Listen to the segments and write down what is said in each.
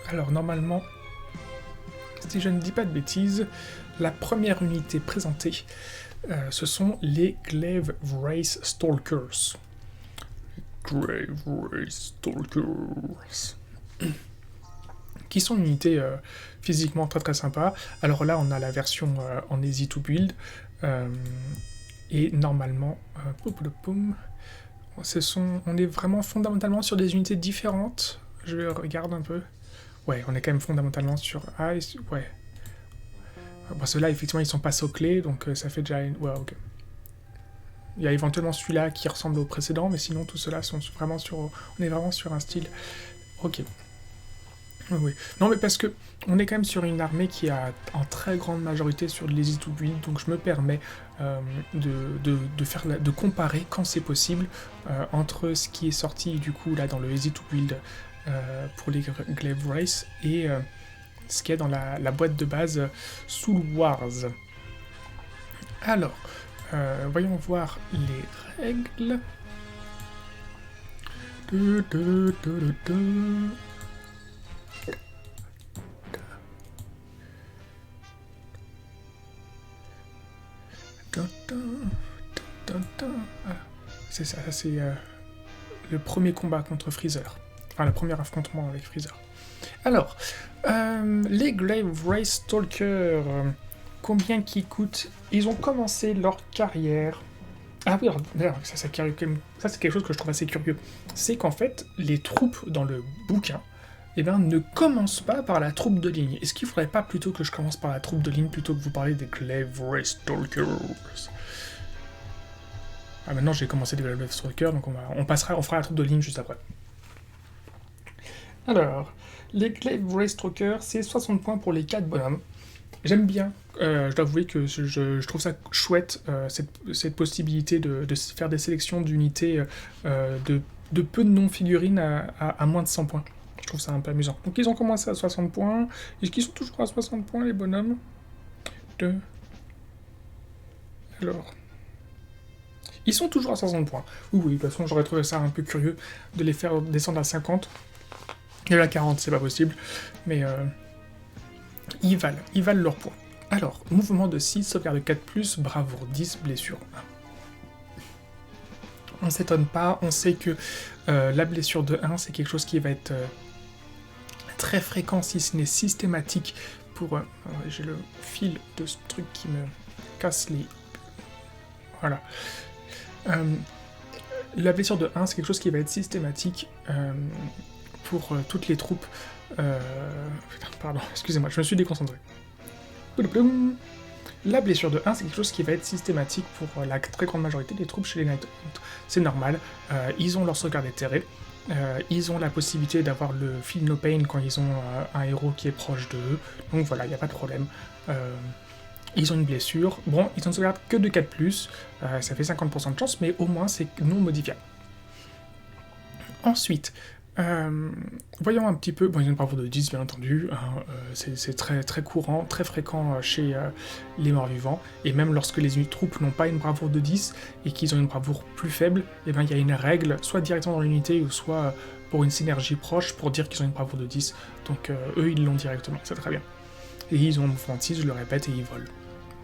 Alors normalement, si je ne dis pas de bêtises, la première unité présentée, ce sont les Glaive Race Stalkers. Glaive Race Stalkers. Qui sont une unité physiquement très très sympa. Alors là, on a la version en easy to build. Et normalement, on est vraiment fondamentalement sur des unités différentes. Je regarde un peu. Ouais, on est quand même fondamentalement sur... ouais. Bon, ceux-là, effectivement, ils sont pas soclés, donc ça fait déjà... Ouais, ok. Il y a éventuellement celui-là qui ressemble au précédent, mais sinon, tous ceux-là sont vraiment sur... On est vraiment sur un style... Ok. Oui. Non, mais parce que on est quand même sur une armée qui a en très grande majorité sur de l'easy to build, donc je me permets de comparer quand c'est possible entre ce qui est sorti du coup là dans le easy to build pour les Glaive Race et ce qu'il y a dans la boîte de base Soul Wars. Alors, voyons voir les règles. C'est ça, c'est le premier combat contre Freezer. Enfin, le premier affrontement avec Freezer. Alors, les Glaive Race Stalkers, combien qui coûtent? Ils ont commencé leur carrière... Ah oui, d'ailleurs, ça c'est quelque chose que je trouve assez curieux. C'est qu'en fait, les troupes dans le bouquin, ne commencent pas par la troupe de ligne. Est-ce qu'il faudrait pas plutôt que je commence par la troupe de ligne plutôt que vous parler des Glaive Race Stalkers? Ah, maintenant j'ai commencé des Glaive Race Stalkers, donc on fera la troupe de ligne juste après. Alors, les Glaive Race Stalkers, c'est 60 points pour les 4 bonhommes. J'aime bien, je dois avouer que je trouve ça chouette, cette possibilité de faire des sélections d'unités de peu de non-figurines à moins de 100 points. Je trouve ça un peu amusant. Donc ils ont commencé à 60 points. Est-ce qu'ils sont toujours à 60 points, les bonhommes? Alors... Ils sont toujours à 60 points. Oui, de toute façon, j'aurais trouvé ça un peu curieux de les faire descendre à 50. Et à 40, c'est pas possible. Mais ils valent leurs points. Alors, mouvement de 6, sauvegarde 4+, bravoure 10, blessure 1. On s'étonne pas, on sait que la blessure de 1, c'est quelque chose qui va être très fréquent, si ce n'est systématique, pour... j'ai le fil de ce truc qui me casse les... Voilà. La blessure de 1, c'est quelque chose qui va être systématique pour toutes les troupes... pardon, excusez-moi, je me suis déconcentré. La blessure de 1, c'est quelque chose qui va être systématique pour la très grande majorité des troupes chez les Night Hunt. C'est normal, ils ont leur sauvegarde éthérée, ils ont la possibilité d'avoir le Feel No Pain quand ils ont un héros qui est proche d'eux, donc voilà, il n'y a pas de problème. Ils ont une blessure, bon, ils ont une sauvegarde que de 4+, ça fait 50% de chance, mais au moins c'est non modifiable. Ensuite, voyons un petit peu, bon, ils ont une bravoure de 10 bien entendu, hein, c'est très, très courant, très fréquent chez les morts-vivants, et même lorsque les troupes n'ont pas une bravoure de 10 et qu'ils ont une bravoure plus faible, il y a une règle, soit directement dans l'unité, ou soit pour une synergie proche, pour dire qu'ils ont une bravoure de 10, donc eux ils l'ont directement, c'est très bien. Et ils ont un mouvement de 6, je le répète, et ils volent.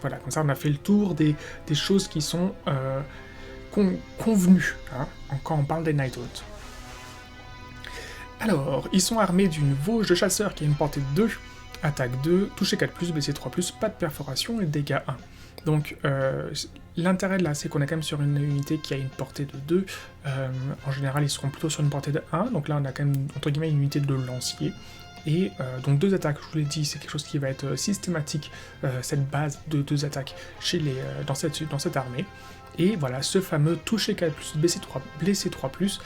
Voilà, comme ça on a fait le tour des choses qui sont convenues, hein, quand on parle des Night Hunt. Alors, ils sont armés d'une Vosge de chasseur qui a une portée de 2, attaque 2, toucher 4+, blessé 3+, pas de perforation et dégâts 1. Donc, l'intérêt de là, c'est qu'on est quand même sur une unité qui a une portée de 2. En général, ils seront plutôt sur une portée de 1. Donc là, on a quand même, entre guillemets, une unité de lancier. Et donc 2 attaques, je vous l'ai dit, c'est quelque chose qui va être systématique, cette base de 2 attaques chez dans cette armée. Et voilà, ce fameux toucher 4+, blessé 3+,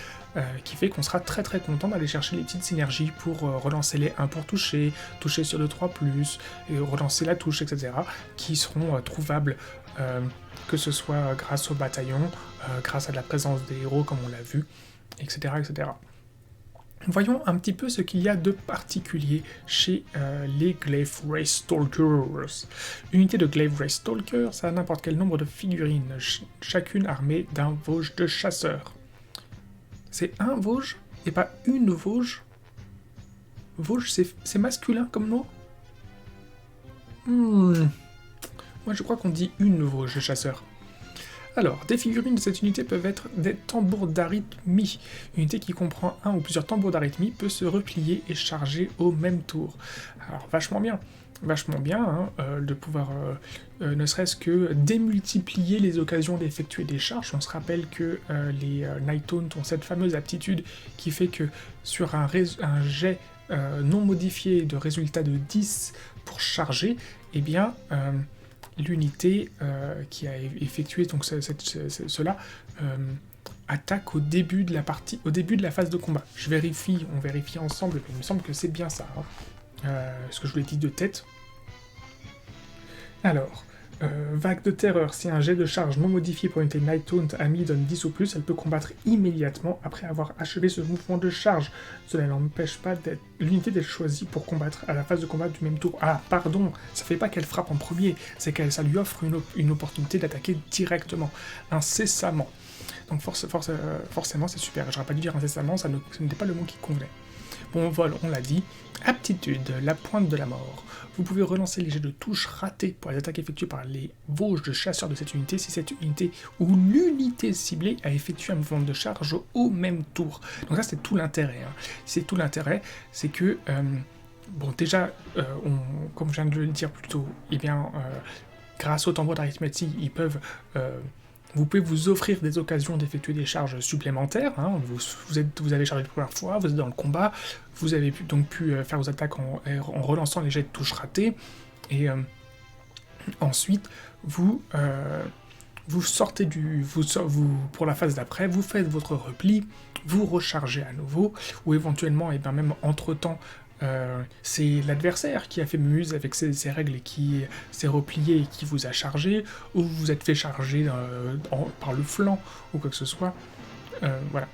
qui fait qu'on sera très très content d'aller chercher les petites synergies pour relancer les 1 pour toucher sur le 3+, et relancer la touche, etc., qui seront trouvables, que ce soit grâce au bataillon, grâce à la présence des héros comme on l'a vu, etc., etc. Voyons un petit peu ce qu'il y a de particulier chez les Glaive Race Stalkers. Unité de Glaive Race Stalker, ça a n'importe quel nombre de figurines, chacune armée d'un Vosge de chasseur. C'est un Vosge et pas une Vosge? Vosges, c'est masculin comme mot? Moi, je crois qu'on dit une Vosges, chasseur. Alors, des figurines de cette unité peuvent être des tambours d'arythmie. Une unité qui comprend un ou plusieurs tambours d'arythmie peut se replier et charger au même tour. Alors, vachement bien. Vachement bien de pouvoir ne serait-ce que démultiplier les occasions d'effectuer des charges. On se rappelle que les Night Taunt ont cette fameuse aptitude qui fait que sur un jet non modifié de résultat de 10 pour charger, eh bien l'unité qui a effectué donc cela attaque au début de la partie, au début de la phase de combat. On vérifie ensemble, mais il me semble que c'est bien ça. Ce que je vous l'ai dit de tête. Alors, vague de terreur, si un jet de charge non modifié pour une unité Night Taunt amie donne 10 ou plus, elle peut combattre immédiatement après avoir achevé ce mouvement de charge. Cela n'empêche pas l'unité d'être choisie pour combattre à la phase de combat du même tour. Ah, pardon, ça fait pas qu'elle frappe en premier, c'est que ça lui offre une opportunité d'attaquer directement, incessamment. Donc forcément c'est super, j'aurais pas dû dire incessamment, ce n'était pas le mot qui convenait. Bon, vol, on l'a dit. Aptitude, la pointe de la mort. Vous pouvez relancer les jets de touche ratés pour les attaques effectuées par les Vosges de chasseurs de cette unité si cette unité ou l'unité ciblée a effectué un mouvement de charge au même tour. Donc ça, c'est tout l'intérêt. C'est tout l'intérêt, c'est que, bon, déjà, comme je viens de le dire plus tôt, eh bien, grâce au tambour d'arithmétique, vous pouvez vous offrir des occasions d'effectuer des charges supplémentaires. Vous avez chargé la première fois, vous êtes dans le combat, vous avez pu faire vos attaques en relançant les jets de touche ratés, et ensuite vous sortez pour la phase d'après, vous faites votre repli, vous rechargez à nouveau, ou éventuellement, et bien même entre-temps, c'est l'adversaire qui a fait muse avec ses règles et qui s'est replié et qui vous a chargé, ou vous vous êtes fait charger par le flanc, ou quoi que ce soit. Voilà.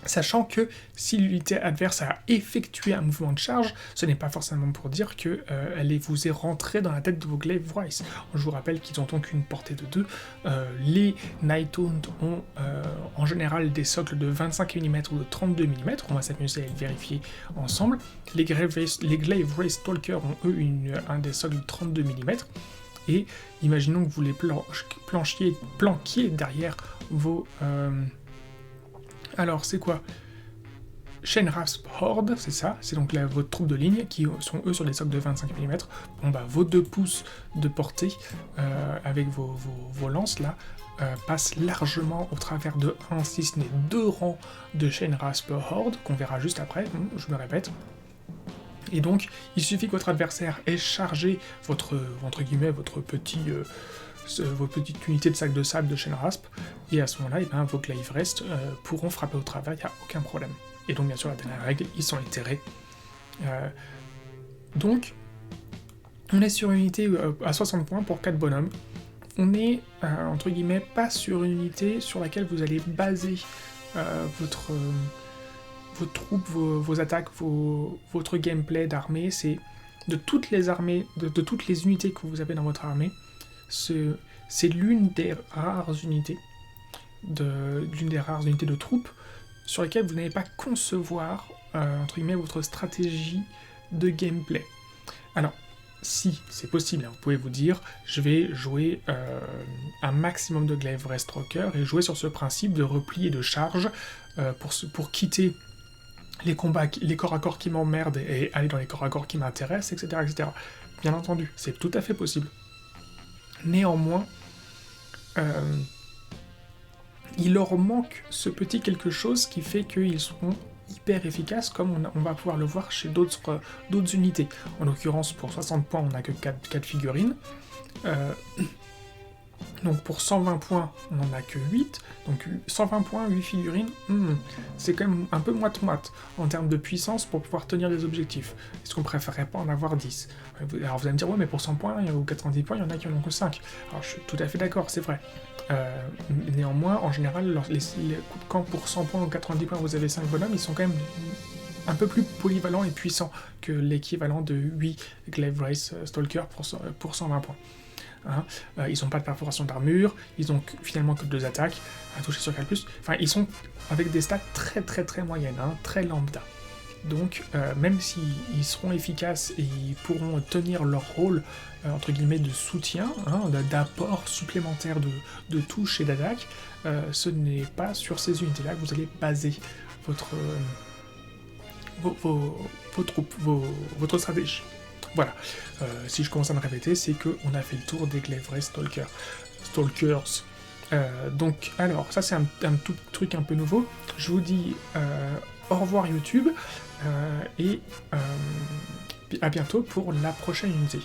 Sachant que si l'unité adverse a effectué un mouvement de charge, ce n'est pas forcément pour dire qu'elle vous est rentrée dans la tête de vos Glaive Voice. Je vous rappelle qu'ils ont donc une portée de 2. Les Night Taunt ont en général des socles de 25 mm ou de 32 mm. On va s'amuser à les vérifier ensemble. Les Glaive Race Stalker ont eux un des socles de 32 mm. Et imaginons que vous les planquiez derrière vos... Alors, c'est quoi? Shenrasp Horde, c'est ça, c'est donc votre troupe de ligne, qui sont eux sur des socles de 25 mm. Bon bah, vos 2 pouces de portée, avec vos lances là, passent largement au travers de 1, si ce n'est 2 rangs de Shenrasp Horde, qu'on verra juste après, je me répète. Et donc, il suffit que votre adversaire ait chargé votre petite unité de sac de sable de Shenrasp, et à ce moment-là, vos Glaive Rest pourront frapper au travers, il n'y a aucun problème. Et donc, bien sûr, la dernière règle, ils sont éthérés. Donc, on est sur une unité à 60 points pour 4 bonhommes. On est, entre guillemets, pas sur une unité sur laquelle vous allez baser vos troupes, vos attaques, votre gameplay d'armée. C'est de toutes les armées, de toutes les unités que vous avez dans votre armée, c'est l'une des rares unités de troupes sur lesquelles vous n'allez pas concevoir entre guillemets votre stratégie de gameplay. Alors, si c'est possible, vous pouvez vous dire, je vais jouer un maximum de Glaive Rest Stalker et jouer sur ce principe de repli et de charge pour quitter les combats, les corps à corps qui m'emmerdent et aller dans les corps à corps qui m'intéressent, etc., etc. Bien entendu, c'est tout à fait possible. Néanmoins, il leur manque ce petit quelque chose qui fait qu'ils seront hyper efficaces, comme on va pouvoir le voir chez d'autres unités. En l'occurrence, pour 60 points, on n'a que 4 figurines. Donc pour 120 points, on n'en a que 8. Donc 120 points, 8 figurines, c'est quand même un peu moite-moite en termes de puissance pour pouvoir tenir des objectifs. Est-ce qu'on préférerait pas en avoir 10? Alors vous allez me dire, ouais, mais pour 100 points, ou 90 points, il y en a qui en ont que 5. Alors je suis tout à fait d'accord, c'est vrai. Néanmoins, en général, quand pour 100 points ou 90 points, vous avez 5 bonhommes, ils sont quand même un peu plus polyvalents et puissants que l'équivalent de 8 Glaive Race Stalker pour 120 points. Ils n'ont pas de perforation d'armure, ils ont finalement que 2 attaques, à toucher sur 4+. Enfin, ils sont avec des stats très très très moyennes, très lambda. Donc même s'ils seront efficaces et ils pourront tenir leur rôle, entre guillemets, de soutien, hein, d'apport supplémentaire de touches et d'attaque, ce n'est pas sur ces unités-là que vous allez baser votre stratégie. Voilà, si je commence à me répéter, c'est qu'on a fait le tour des Glaivrets Stalkers. Donc, alors, ça c'est un tout truc un peu nouveau. Je vous dis au revoir YouTube, et à bientôt pour la prochaine unité.